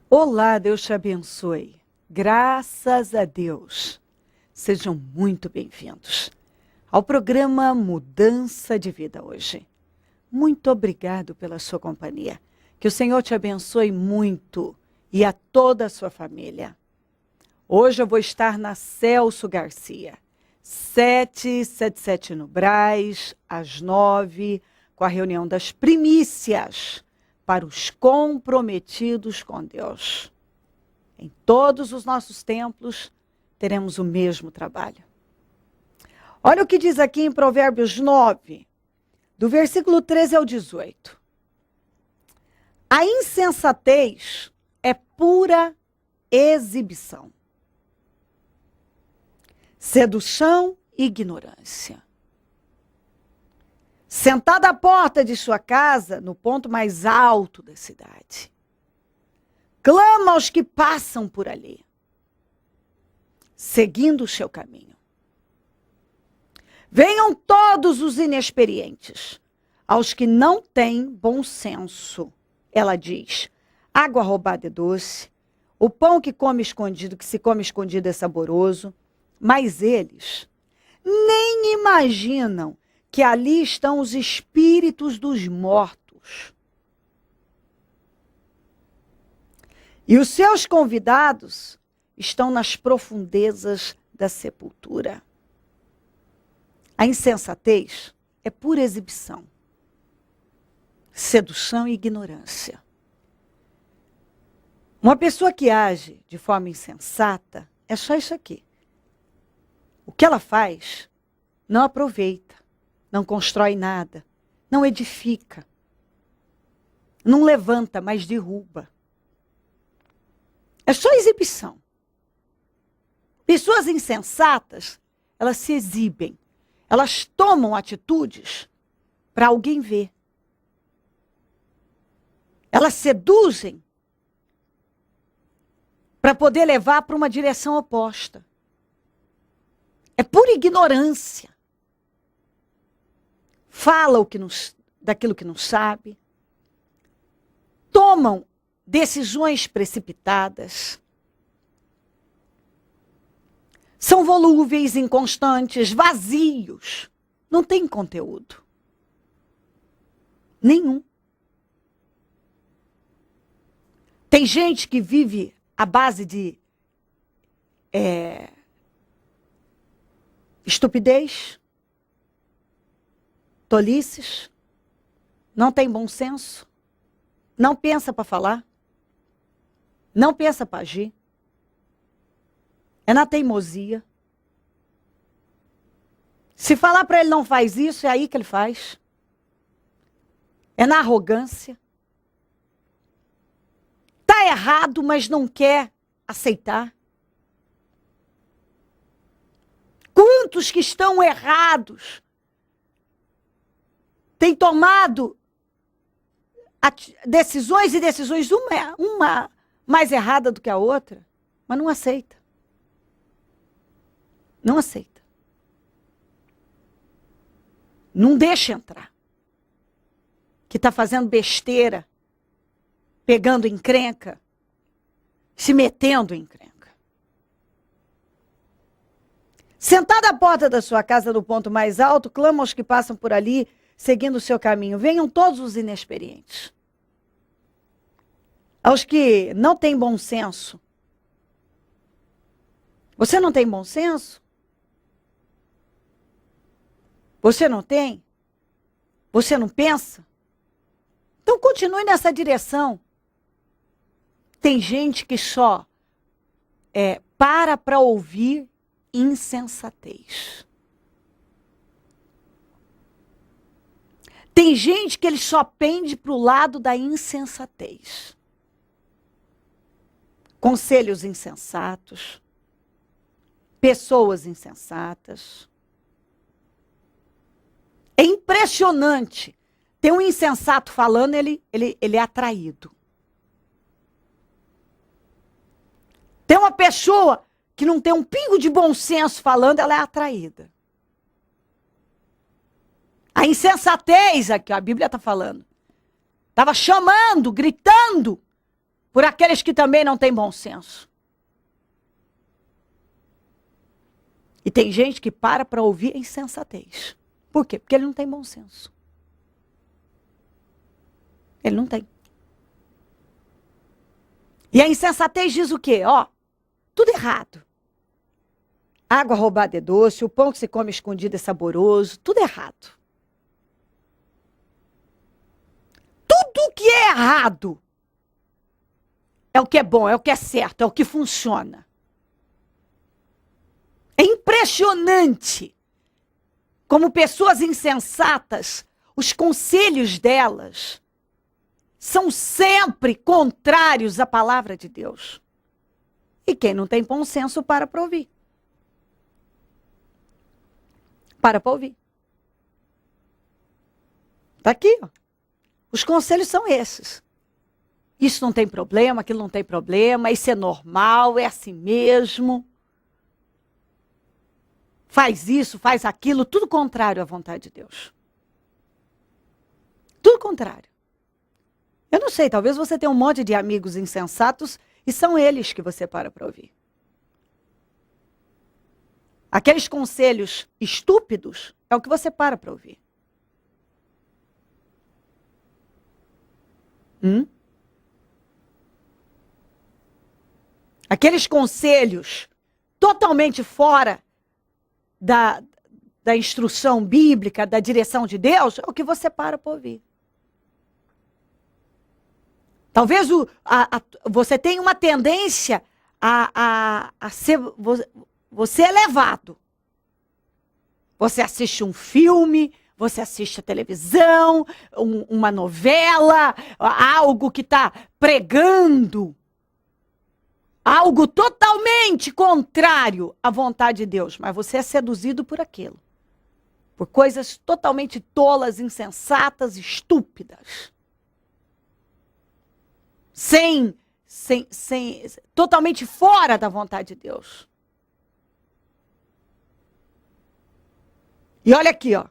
Olá, Deus te abençoe. Graças a Deus. Sejam muito bem-vindos ao programa Mudança de Vida hoje. Muito obrigado pela sua companhia. Que o Senhor te abençoe muito e a toda a sua família. Hoje eu vou estar na Celso Garcia, 777 no Brás, às 9, com a reunião das primícias para os comprometidos com Deus. Em todos os nossos templos, teremos o mesmo trabalho. Olha o que diz aqui em Provérbios 9, do versículo 13 ao 18. A insensatez é pura exibição, sedução e ignorância. Sentada à porta de sua casa, no ponto mais alto da cidade, clama aos que passam por ali, seguindo o seu caminho. Venham todos os inexperientes, aos que não têm bom senso. Ela diz, água roubada é doce, o pão que se come escondido é saboroso, mas eles nem imaginam que ali estão os espíritos dos mortos. E os seus convidados estão nas profundezas da sepultura. A insensatez é pura exibição, sedução e ignorância. Uma pessoa que age de forma insensata é só isso aqui. O que ela faz não aproveita, não constrói nada, não edifica, não levanta, mas derruba. É só exibição. Pessoas insensatas, elas se exibem, elas tomam atitudes para alguém ver. Elas seduzem para poder levar para uma direção oposta. É pura ignorância. Fala daquilo que não sabe. Tomam decisões precipitadas. São volúveis, inconstantes, vazios. Não tem conteúdo. Nenhum. Tem gente que vive à base de estupidez, tolices, não tem bom senso, não pensa para falar, não pensa para agir, é na teimosia. Se falar para ele não faz isso, é aí que ele faz. É na arrogância. Está errado, mas não quer aceitar. Quantos que estão errados têm tomado decisões e decisões, uma mais errada do que a outra, mas não aceita. Não aceita. Não deixa entrar. Que está fazendo besteira, pegando encrenca, se metendo em encrenca. Sentada à porta da sua casa no ponto mais alto, clama aos que passam por ali, seguindo o seu caminho. Venham todos os inexperientes. Aos que não têm bom senso. Você não tem bom senso? Você não tem? Você não pensa? Então continue nessa direção. Tem gente que só para ouvir insensatez. Tem gente que ele só pende para o lado da insensatez. Conselhos insensatos, pessoas insensatas. É impressionante. Tem um insensato falando, ele é atraído. Tem uma pessoa que não tem um pingo de bom senso falando, ela é atraída. A insensatez aqui, a Bíblia está falando. Estava chamando, gritando, por aqueles que também não têm bom senso. E tem gente que para ouvir a insensatez. Por quê? Porque ele não tem bom senso. Ele não tem. E a insensatez diz o quê? Ó, tudo errado. Água roubada é doce, o pão que se come escondido é saboroso, tudo errado. Tudo que é errado é o que é bom, é o que é certo, é o que funciona. É impressionante como pessoas insensatas, os conselhos delas são sempre contrários à palavra de Deus. E quem não tem bom senso para ouvir. Para ouvir. Está aqui, ó. Os conselhos são esses. Isso não tem problema, aquilo não tem problema, isso é normal, é assim mesmo. Faz isso, faz aquilo, tudo contrário à vontade de Deus. Tudo contrário. Eu não sei, talvez você tenha um monte de amigos insensatos e são eles que você para ouvir. Aqueles conselhos estúpidos é o que você para ouvir. Aqueles conselhos totalmente fora da instrução bíblica, da direção de Deus, é o que você para ouvir. Talvez você tenha uma tendência a ser você é levado. Você assiste um filme, você assiste a televisão, uma novela, algo que está pregando algo totalmente contrário à vontade de Deus, mas você é seduzido por aquilo. Por coisas totalmente tolas, insensatas, estúpidas. Totalmente fora da vontade de Deus. E olha aqui, ó.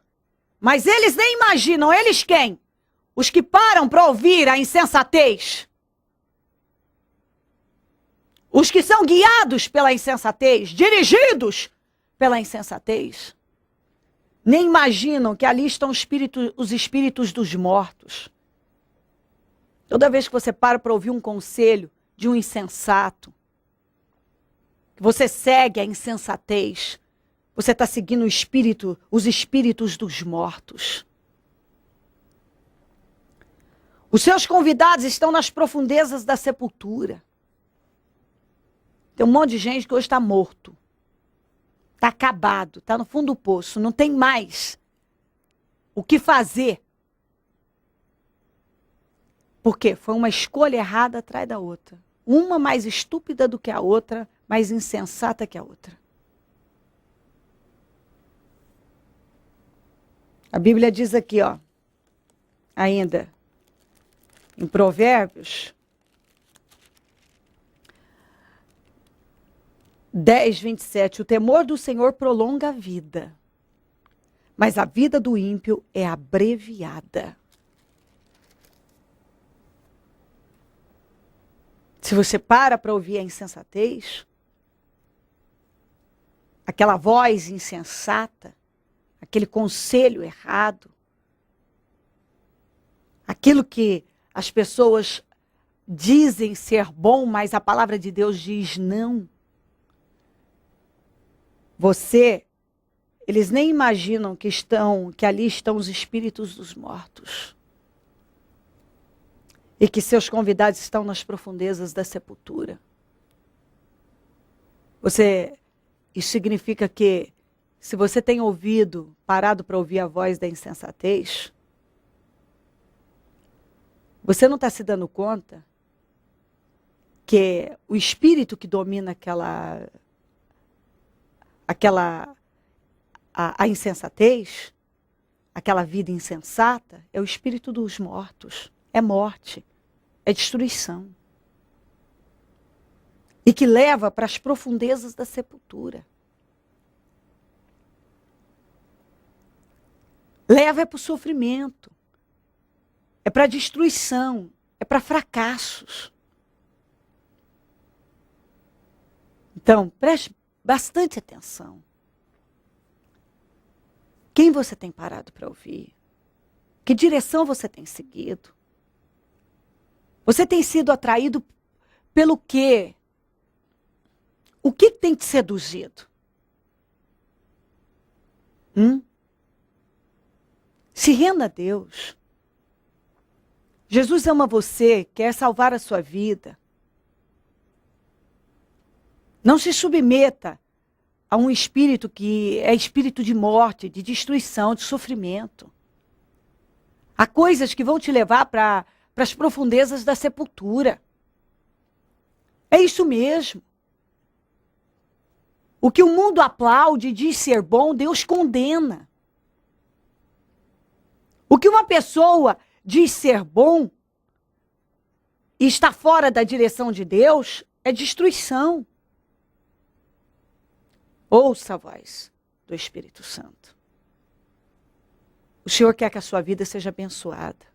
Mas eles nem imaginam, eles quem? Os que param para ouvir a insensatez. Os que são guiados pela insensatez, dirigidos pela insensatez, nem imaginam que ali estão os espíritos dos mortos. Toda vez que você para ouvir um conselho de um insensato, que você segue a insensatez, você está seguindo os espíritos dos mortos. Os seus convidados estão nas profundezas da sepultura. Tem um monte de gente que hoje está morto. Está acabado, está no fundo do poço, não tem mais o que fazer. Por quê? Foi uma escolha errada atrás da outra. Uma mais estúpida do que a outra, mais insensata que a outra. A Bíblia diz aqui, ó, ainda, em Provérbios 10, 27, o temor do Senhor prolonga a vida, mas a vida do ímpio é abreviada. Se você para ouvir a insensatez, aquela voz insensata, aquele conselho errado, aquilo que as pessoas dizem ser bom, mas a palavra de Deus diz não. Eles nem imaginam que ali estão os espíritos dos mortos. E que seus convidados estão nas profundezas da sepultura. Isso significa que, se você tem parado para ouvir a voz da insensatez, você não está se dando conta que o espírito que domina a insensatez, aquela vida insensata, é o espírito dos mortos. É morte, é destruição. E que leva para as profundezas da sepultura. Leva para o sofrimento. É para destruição, é para fracassos. Então, preste bastante atenção. Quem você tem parado para ouvir? Que direção você tem seguido? Você tem sido atraído pelo quê? O que tem te seduzido? Se renda a Deus. Jesus ama você, quer salvar a sua vida. Não se submeta a um espírito que é espírito de morte, de destruição, de sofrimento. Há coisas que vão te levar para as profundezas da sepultura. É isso mesmo. O que o mundo aplaude e diz ser bom, Deus condena. O que uma pessoa diz ser bom e está fora da direção de Deus é destruição. Ouça a voz do Espírito Santo. O Senhor quer que a sua vida seja abençoada.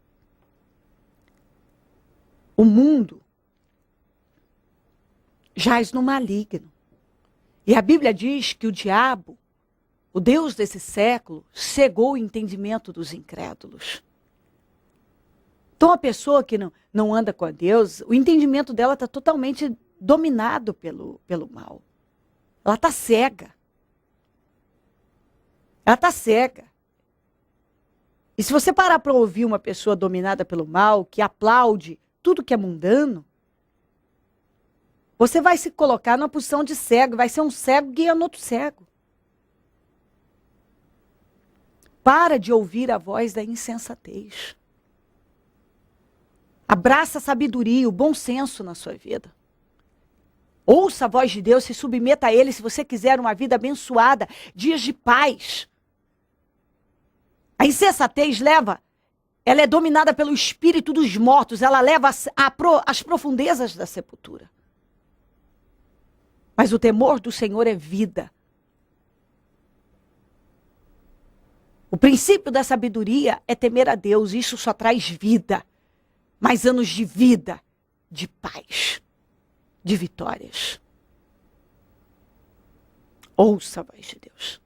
O mundo jaz no maligno. E a Bíblia diz que o diabo, o Deus desse século, cegou o entendimento dos incrédulos. Então a pessoa que não anda com Deus, o entendimento dela está totalmente dominado pelo mal. Ela está cega. Ela está cega. E se você parar para ouvir uma pessoa dominada pelo mal, que aplaude tudo que é mundano, você vai se colocar numa posição de cego, vai ser um cego guiando outro cego. Para de ouvir a voz da insensatez. Abraça a sabedoria, o bom senso na sua vida. Ouça a voz de Deus, se submeta a Ele se você quiser uma vida abençoada, dias de paz. A insensatez ela é dominada pelo espírito dos mortos, ela leva às profundezas da sepultura. Mas o temor do Senhor é vida. O princípio da sabedoria é temer a Deus, isso só traz vida. Mais anos de vida, de paz, de vitórias. Ouça a voz de Deus.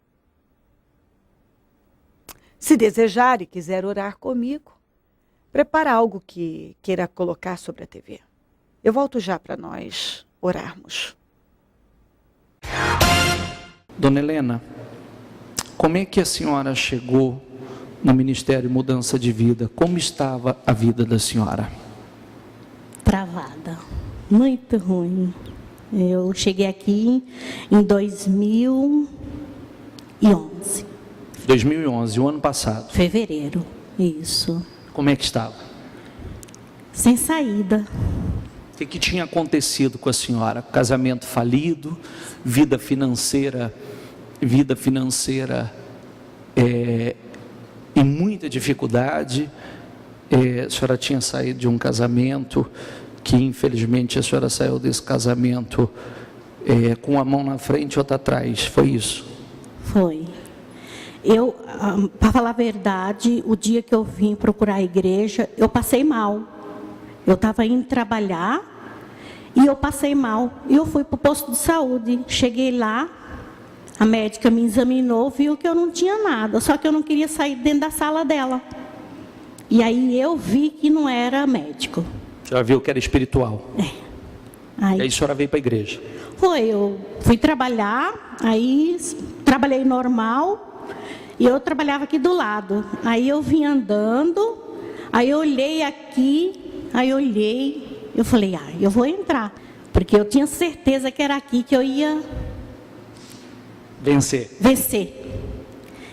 Se desejar e quiser orar comigo, prepara algo que queira colocar sobre a TV. Eu volto já para nós orarmos. Dona Helena, como é que a senhora chegou no Ministério Mudança de Vida? Como estava a vida da senhora? Travada, muito ruim. Eu cheguei aqui em 2011. 2011, o ano passado. Fevereiro, isso. Como é que estava? Sem saída. O que tinha acontecido com a senhora? Casamento falido, vida financeira em muita dificuldade. A senhora tinha saído de um casamento que infelizmente a senhora saiu desse casamento com a mão na frente e outra atrás, foi isso? Foi. Eu, para falar a verdade, o dia que eu vim procurar a igreja, eu passei mal. Eu estava indo trabalhar e eu passei mal. E eu fui para o posto de saúde. Cheguei lá, a médica me examinou, viu que eu não tinha nada. Só que eu não queria sair dentro da sala dela. E aí eu vi que não era médico. A senhora viu que era espiritual. Aí, e aí a senhora veio para a igreja? Foi, eu fui trabalhar, aí trabalhei normal. E eu trabalhava aqui do lado. Aí eu vim andando, aí eu olhei aqui, eu falei, eu vou entrar. Porque eu tinha certeza que era aqui que eu ia vencer.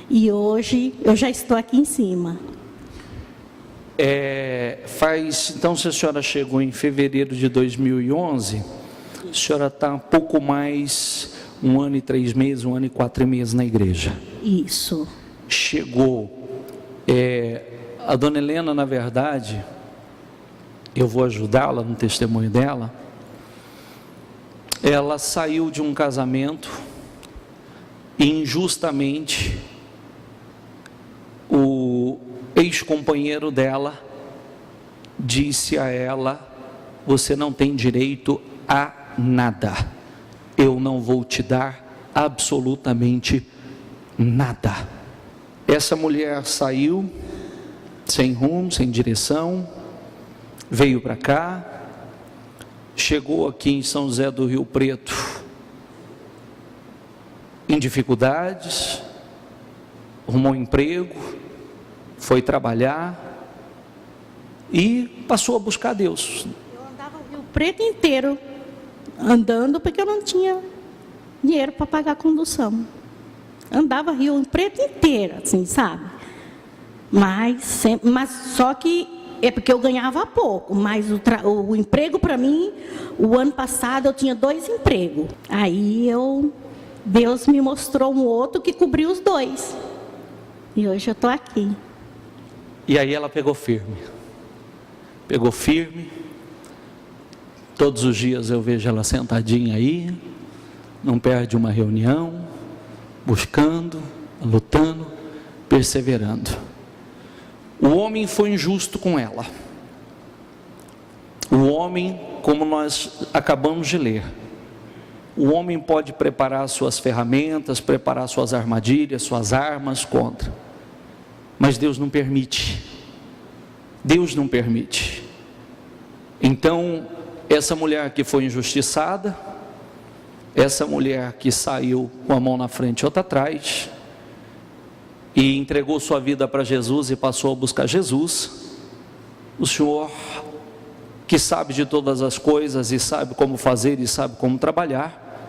E hoje eu já estou aqui em cima. Então, se a senhora chegou em fevereiro de 2011, a senhora está um pouco mais 1 ano e 3 meses, 1 ano e 4 meses na igreja. Isso. Chegou. A dona Helena, na verdade, eu vou ajudá-la no testemunho dela. Ela saiu de um casamento e injustamente o ex-companheiro dela disse a ela: você não tem direito a nada. eu não vou te dar absolutamente nada. Essa mulher saiu sem rumo, sem direção, veio para cá, chegou aqui em São José do Rio Preto em dificuldades, arrumou um emprego, foi trabalhar e passou a buscar Deus. Eu andava o Rio Preto inteiro andando porque eu não tinha dinheiro para pagar a condução. Andava Rio Preto inteiro, assim, sabe? Mas só que é porque eu ganhava pouco, mas o emprego para mim, o ano passado eu tinha 2 empregos. Aí Deus me mostrou um outro que cobriu os 2. E hoje eu estou aqui. E aí ela pegou firme. Pegou firme. Todos os dias eu vejo ela sentadinha aí, não perde uma reunião, buscando, lutando, perseverando. O homem foi injusto com ela. O homem, como nós acabamos de ler, o homem pode preparar suas ferramentas, preparar suas armadilhas, suas armas contra, mas Deus não permite. Deus não permite. Então, essa mulher que foi injustiçada, essa mulher que saiu com a mão na frente e outra atrás, e entregou sua vida para Jesus e passou a buscar Jesus, o Senhor, que sabe de todas as coisas e sabe como fazer e sabe como trabalhar,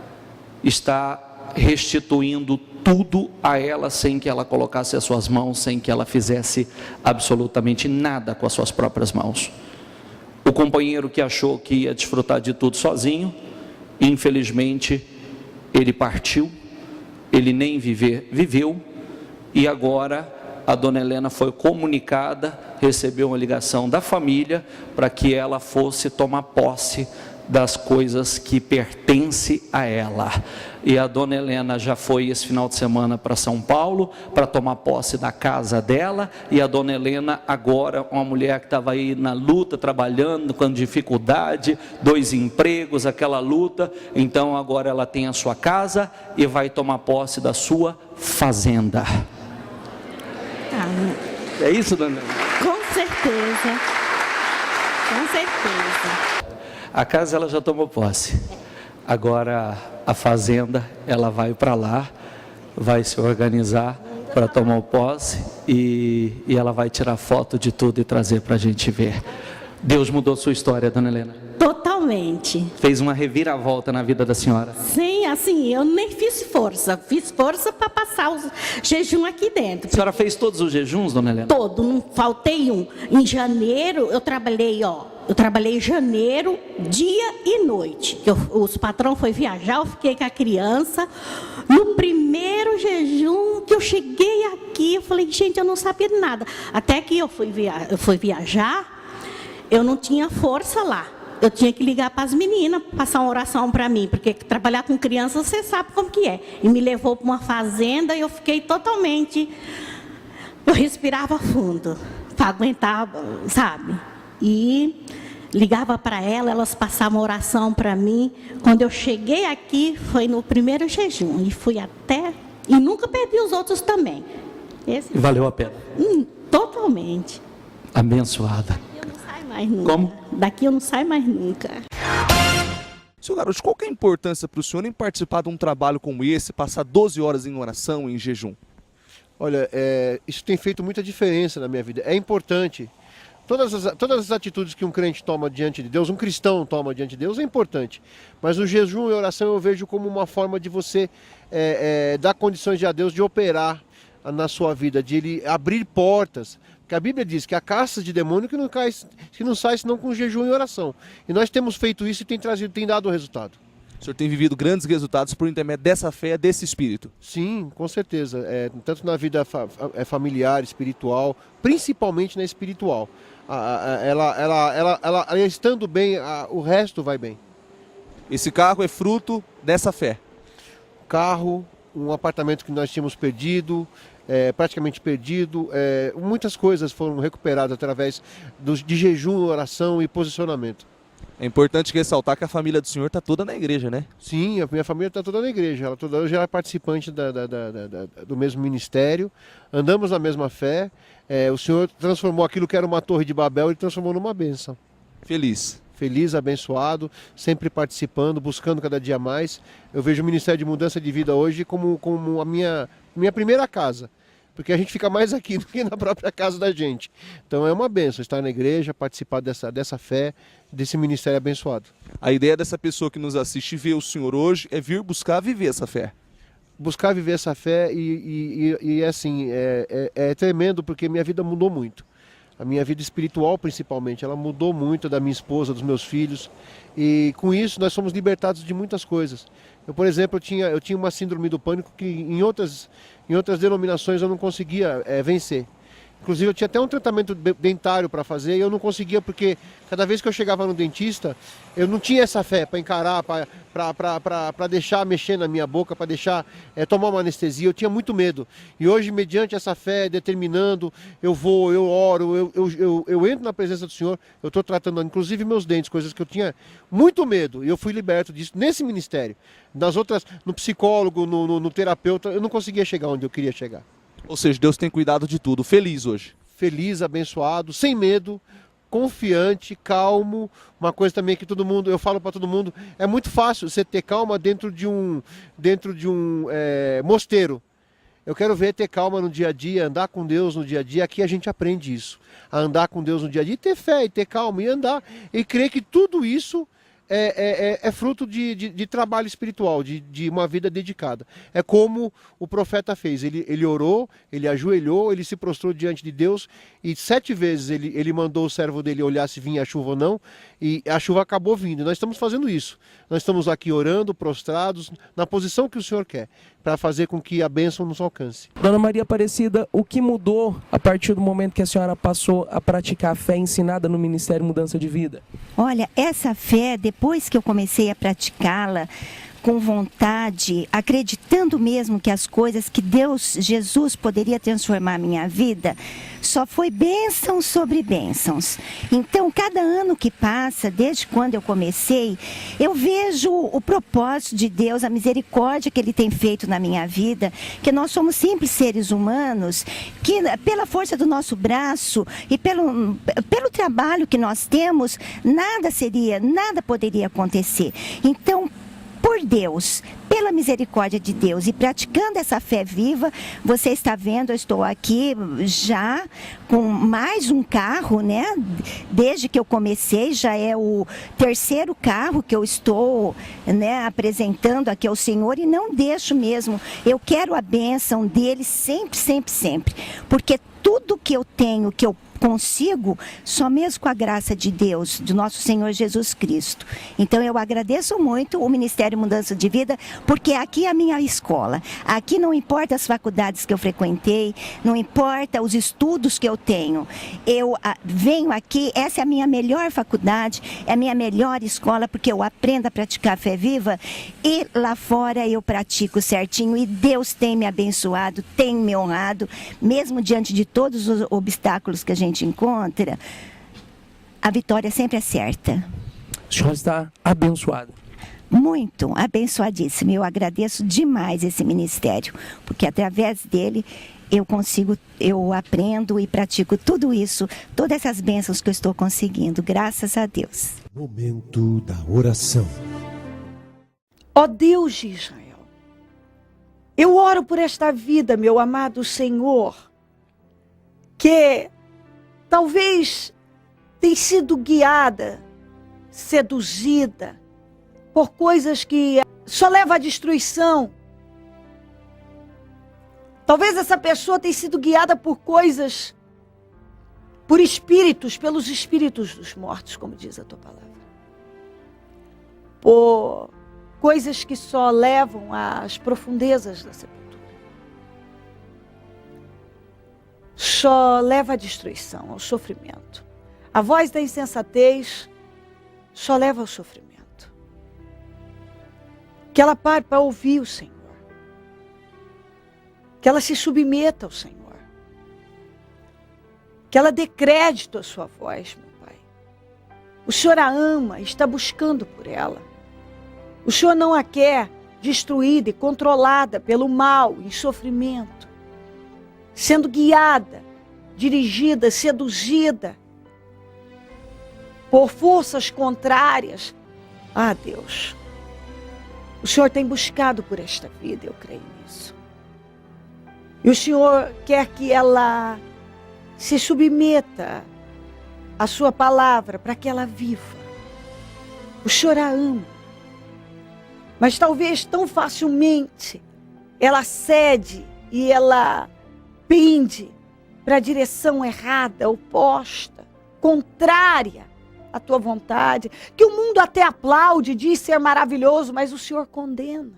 está restituindo tudo a ela sem que ela colocasse as suas mãos, sem que ela fizesse absolutamente nada com as suas próprias mãos. O companheiro que achou que ia desfrutar de tudo sozinho, infelizmente ele partiu, ele nem viveu, e agora a dona Helena foi comunicada, recebeu uma ligação da família para que ela fosse tomar posse das coisas que pertencem a ela. E a dona Helena já foi esse final de semana para São Paulo para tomar posse da casa dela, e a dona Helena agora, uma mulher que estava aí na luta, trabalhando com dificuldade, 2 empregos, aquela luta, então agora ela tem a sua casa e vai tomar posse da sua fazenda. É isso, dona Helena? Com certeza. Com certeza. A casa ela já tomou posse. Agora a fazenda, ela vai para lá, vai se organizar para tomar posse e ela vai tirar foto de tudo e trazer para a gente ver. Deus mudou sua história, dona Helena? Totalmente. Fez uma reviravolta na vida da senhora? Sim, assim, eu nem fiz força para passar os jejum aqui dentro. A senhora fez todos os jejuns, dona Helena? Todo, não faltei um. Em janeiro eu trabalhei janeiro, dia e noite. Os patrão foi viajar, eu fiquei com a criança. No primeiro jejum que eu cheguei aqui, eu falei, gente, eu não sabia de nada. Até que eu fui viajar, eu não tinha força lá. Eu tinha que ligar para as meninas, passar uma oração para mim, porque trabalhar com criança, você sabe como que é. E me levou para uma fazenda e eu fiquei totalmente... Eu respirava fundo, para aguentar, sabe? E ligava para elas passavam oração para mim. Quando eu cheguei aqui, foi no primeiro jejum. E fui até... E nunca perdi os outros também. E valeu a pena? Totalmente. Abençoada. Eu não saio mais nunca. Como? Daqui eu não saio mais nunca. Seu garoto, qual que é a importância para o senhor em participar de um trabalho como esse, passar 12 horas em oração, em jejum? Olha, isso tem feito muita diferença na minha vida. É importante. Todas as atitudes que um crente toma diante de Deus, um cristão toma diante de Deus, é importante. Mas o jejum e a oração eu vejo como uma forma de você dar condições a Deus de operar na sua vida, de Ele abrir portas. Porque a Bíblia diz que há caças de demônio que não sai senão com jejum e oração. E nós temos feito isso e tem dado resultado. O senhor tem vivido grandes resultados por intermédio dessa fé, desse espírito? Sim, com certeza. Tanto na vida familiar, espiritual, principalmente na espiritual. Ela estando bem, o resto vai bem. Esse carro é fruto dessa fé? Carro, um apartamento que nós tínhamos perdido, praticamente perdido. Muitas coisas foram recuperadas através de jejum, oração e posicionamento. É importante ressaltar que a família do senhor está toda na igreja, né? Sim, a minha família está toda na igreja. Ela toda hoje é participante do mesmo ministério. Andamos na mesma fé. O Senhor transformou aquilo que era uma torre de Babel, Ele transformou numa bênção. Feliz. Feliz, abençoado, sempre participando, buscando cada dia mais. Eu vejo o Ministério de Mudança de Vida hoje como a minha primeira casa. Porque a gente fica mais aqui do que na própria casa da gente. Então é uma bênção estar na igreja, participar dessa fé, desse ministério abençoado. A ideia dessa pessoa que nos assiste e vê o senhor hoje é vir buscar viver essa fé. Buscar viver essa fé e assim, é tremendo porque minha vida mudou muito. A minha vida espiritual principalmente, ela mudou muito, da minha esposa, dos meus filhos. E com isso nós somos libertados de muitas coisas. Eu, por exemplo, eu tinha uma síndrome do pânico que em outras denominações eu não conseguia vencer. Inclusive eu tinha até um tratamento dentário para fazer e eu não conseguia porque cada vez que eu chegava no dentista, eu não tinha essa fé para encarar, para deixar mexer na minha boca, para deixar tomar uma anestesia. Eu tinha muito medo. E hoje, mediante essa fé, determinando, eu vou, eu oro, eu entro na presença do Senhor, eu estou tratando inclusive meus dentes, coisas que eu tinha muito medo. E eu fui liberto disso nesse ministério. Nas outras, no psicólogo, no terapeuta, eu não conseguia chegar onde eu queria chegar. Ou seja, Deus tem cuidado de tudo. Feliz hoje. Feliz, abençoado, sem medo, confiante, calmo. Uma coisa também que eu falo para todo mundo, é muito fácil você ter calma dentro de um mosteiro. Eu quero ver ter calma no dia a dia, andar com Deus no dia a dia. Aqui a gente aprende isso, a andar com Deus no dia a dia, e ter fé, e ter calma, e andar, e crer que tudo isso é fruto de trabalho espiritual, de uma vida dedicada. É como o profeta fez, ele orou, ele ajoelhou, ele se prostrou diante de Deus e 7 vezes ele mandou o servo dele olhar se vinha a chuva ou não, e a chuva acabou vindo. Nós estamos fazendo isso, nós estamos aqui orando, prostrados, na posição que o Senhor quer, para fazer com que a bênção nos alcance. Dona Maria Aparecida, o que mudou a partir do momento que a senhora passou a praticar a fé ensinada no Ministério Mudança de Vida? Olha, essa fé, depois que eu comecei a praticá-la com vontade, acreditando mesmo que as coisas que Jesus poderia transformar a minha vida, só foi bênçãos sobre bênçãos. Então, cada ano que passa, desde quando eu comecei, eu vejo o propósito de Deus, a misericórdia que Ele tem feito na minha vida, que nós somos simples seres humanos, que pela força do nosso braço e pelo trabalho que nós temos, nada poderia acontecer. Então, por Deus, pela misericórdia de Deus e praticando essa fé viva, você está vendo, eu estou aqui já com mais um carro, né? Desde que eu comecei, já é o 3º carro que eu estou, né, apresentando aqui ao Senhor e não deixo mesmo. Eu quero a bênção dele sempre, sempre, sempre, porque tudo que eu tenho, que eu consigo, só mesmo com a graça de Deus, do nosso Senhor Jesus Cristo. Então eu agradeço muito o Ministério Mudança de Vida, porque aqui é a minha escola. Aqui não importa as faculdades que eu frequentei, não importa os estudos que eu tenho. Eu venho aqui, essa é a minha melhor faculdade, é a minha melhor escola, porque eu aprendo a praticar a fé viva e lá fora eu pratico certinho e Deus tem me abençoado, tem me honrado, mesmo diante de todos os obstáculos que a gente encontra, a vitória sempre é certa. O senhor está abençoado. Muito, abençoadíssimo. Eu agradeço demais esse ministério, porque através dele eu aprendo e pratico tudo isso, todas essas bênçãos que eu estou conseguindo, graças a Deus. Momento da oração. Ó Deus de Israel, eu oro por esta vida, meu amado Senhor, que talvez tenha sido guiada, seduzida por coisas que só levam à destruição. Talvez essa pessoa tenha sido guiada por coisas, por espíritos, pelos espíritos dos mortos, como diz a tua palavra. Por coisas que só levam às profundezas da sepultura. Só leva à destruição, ao sofrimento. A voz da insensatez só leva ao sofrimento. Que ela pare para ouvir o Senhor. Que ela se submeta ao Senhor. Que ela dê crédito à sua voz, meu Pai. O Senhor a ama, está buscando por ela. O Senhor não a quer destruída e controlada pelo mal, em sofrimento, sendo guiada, dirigida, seduzida por forças contrárias a Deus. O Senhor tem buscado por esta vida, eu creio nisso. E o Senhor quer que ela se submeta à sua palavra para que ela viva. O Senhor a ama. Mas talvez tão facilmente ela cede e ela pende para a direção errada, oposta, contrária à tua vontade, que o mundo até aplaude, diz ser maravilhoso, mas o Senhor condena.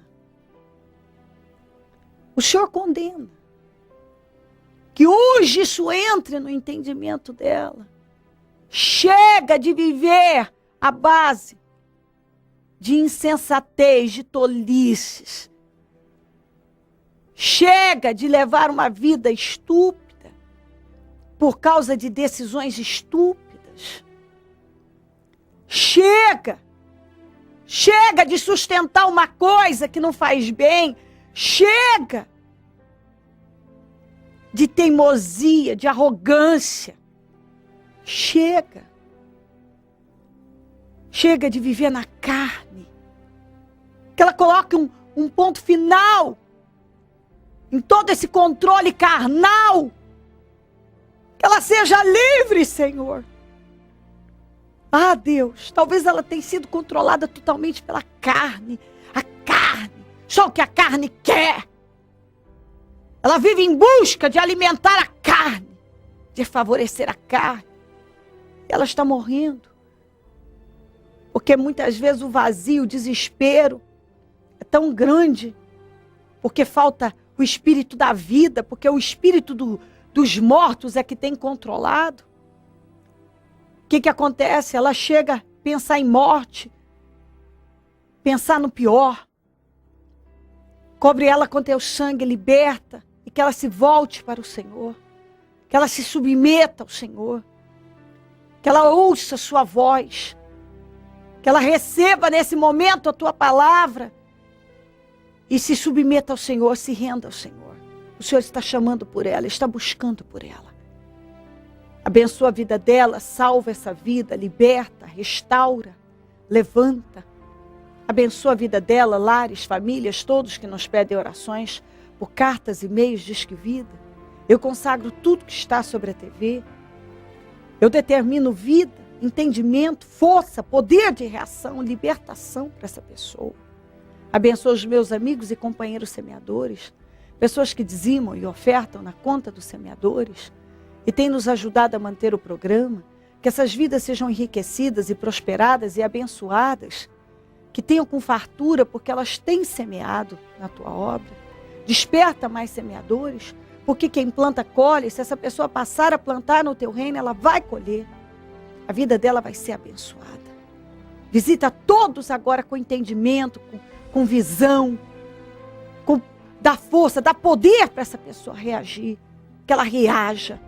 O Senhor condena. Que hoje isso entre no entendimento dela. Chega de viver à base de insensatez, de tolices. Chega de levar uma vida estúpida por causa de decisões estúpidas. Chega de sustentar uma coisa que não faz bem. Chega de teimosia, de arrogância. Chega de viver na carne. Que ela coloque um ponto final em todo esse controle carnal. Que ela seja livre, Senhor. Ah, Deus, talvez ela tenha sido controlada totalmente pela carne. A carne, só o que a carne quer. Ela vive em busca de alimentar a carne, de favorecer a carne. Ela está morrendo. Porque muitas vezes o vazio, o desespero é tão grande. Porque falta o espírito da vida, porque o espírito dos mortos é que tem controlado. O que acontece? Ela chega a pensar em morte, pensar no pior. Cobre ela com teu sangue, liberta, e que ela se volte para o Senhor. Que ela se submeta ao Senhor. Que ela ouça a sua voz. Que ela receba nesse momento a tua palavra. E se submeta ao Senhor, se renda ao Senhor. O Senhor está chamando por ela, está buscando por ela. Abençoa a vida dela, salva essa vida, liberta, restaura, levanta. Abençoa a vida dela, lares, famílias, todos que nos pedem orações por cartas, e-mails, Disque Vida. Eu consagro tudo que está sobre a TV. Eu determino vida, entendimento, força, poder de reação, libertação para essa pessoa. Abençoa os meus amigos e companheiros semeadores, pessoas que dizimam e ofertam na conta dos semeadores e têm nos ajudado a manter o programa, que essas vidas sejam enriquecidas e prosperadas e abençoadas, que tenham com fartura porque elas têm semeado na tua obra. Desperta mais semeadores, porque quem planta colhe. Se essa pessoa passar a plantar no teu reino, ela vai colher. A vida dela vai ser abençoada. Visita todos agora com entendimento, com visão, dá força, dá poder para essa pessoa reagir, que ela reaja,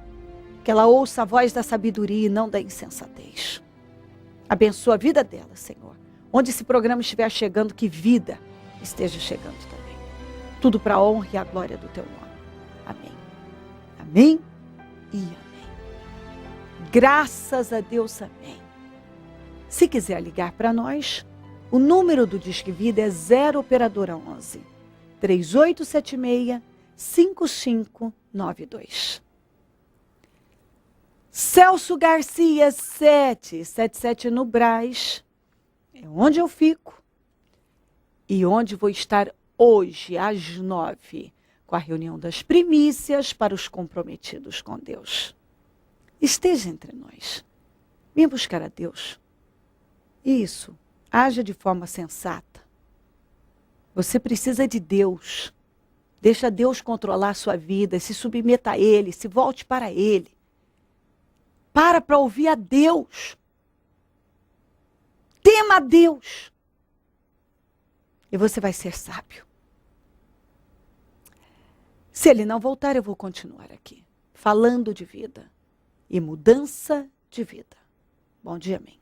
que ela ouça a voz da sabedoria e não da insensatez. Abençoa a vida dela, Senhor. Onde esse programa estiver chegando, que vida esteja chegando também. Tudo para a honra e a glória do teu nome. Amém. Amém e amém. Graças a Deus, amém. Se quiser ligar para nós, o número do Disque Vida é 0 operadora 11 3876 5592. Celso Garcia 777 no Brás. É onde eu fico e onde vou estar hoje às 9, com a reunião das primícias para os comprometidos com Deus. Esteja entre nós. Venha buscar a Deus. Isso. Haja de forma sensata. Você precisa de Deus. Deixa Deus controlar a sua vida. Se submeta a Ele. Se volte para Ele. Para ouvir a Deus. Tema a Deus. E você vai ser sábio. Se Ele não voltar, eu vou continuar aqui. Falando de vida. E mudança de vida. Bom dia, amém.